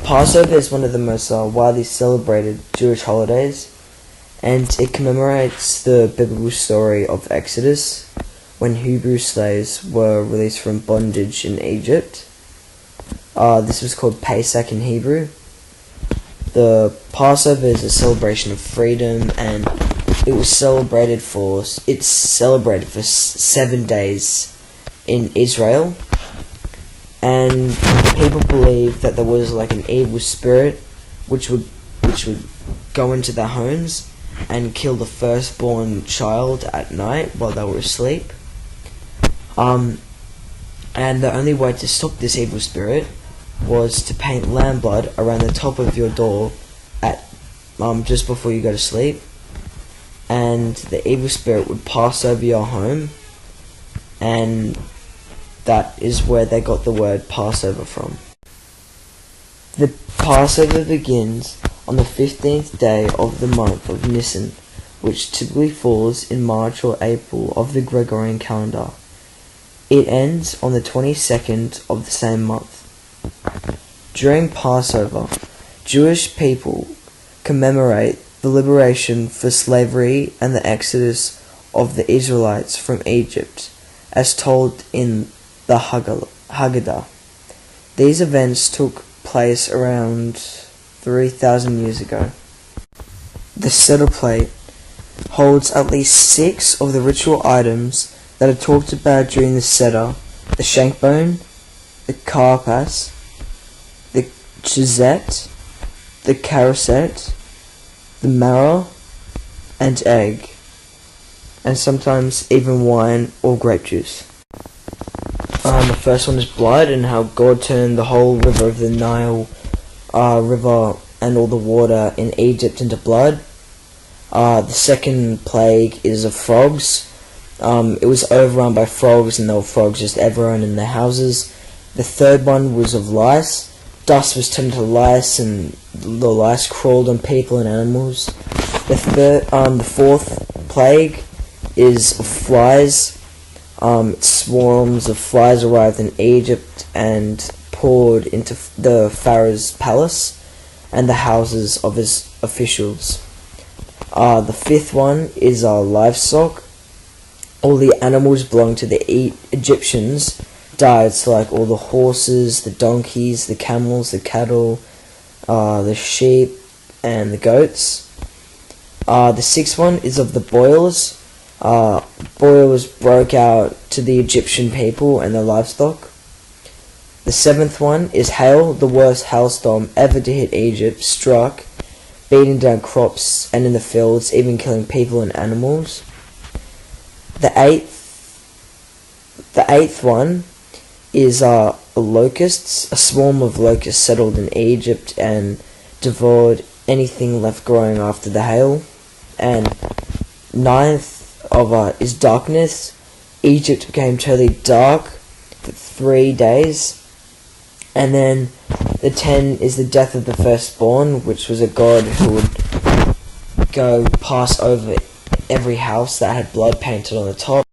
Passover is one of the most widely celebrated Jewish holidays, and it commemorates the biblical story of Exodus, when Hebrew slaves were released from bondage in Egypt. This was called Pesach in Hebrew. The Passover is a celebration of freedom, and it's celebrated for 7 days in Israel. And people believe that there was like an evil spirit which would go into their homes and kill the firstborn child at night while they were asleep. And the only way to stop this evil spirit was to paint lamb blood around the top of your door at just before you go to sleep, and the evil spirit would pass over your home, and that is where they got the word Passover from. The Passover begins on the 15th day of the month of Nisan, which typically falls in March or April of the Gregorian calendar. It ends on the 22nd of the same month. During Passover, Jewish people commemorate the liberation from slavery and the exodus of the Israelites from Egypt, as told in the Haggadah. These events took place around 3,000 years ago. The Seder plate holds at least 6 of the ritual items that are talked about during the Seder: the shank bone, the karpas, the chizet, the caroset, the marrow, and egg, and sometimes even wine or grape juice. The first one is blood, and how God turned the whole river of the Nile river and all the water in Egypt into blood. The second plague is of frogs. It was overrun by frogs, and there were frogs just everywhere in their houses. The third one was of lice. Dust was turned to lice, and the lice crawled on people and animals. The fourth plague is of flies. Swarms of flies arrived in Egypt and poured into the Pharaoh's palace and the houses of his officials. The fifth one is livestock. All the animals belonging to the Egyptians died, so like all the horses, the donkeys, the camels, the cattle, the sheep, and the goats. The sixth one is of the boils. Boils broke out to the Egyptian people and their livestock. The seventh one is hail. The worst hailstorm ever to hit Egypt struck, beating down crops and in the fields, even killing people and animals. The eighth one is locusts. A swarm of locusts settled in Egypt and devoured anything left growing after the hail. And ninth is darkness. Egypt became totally dark for 3 days. And then the 10 is the death of the firstborn, which was a god who would go pass over every house that had blood painted on the top.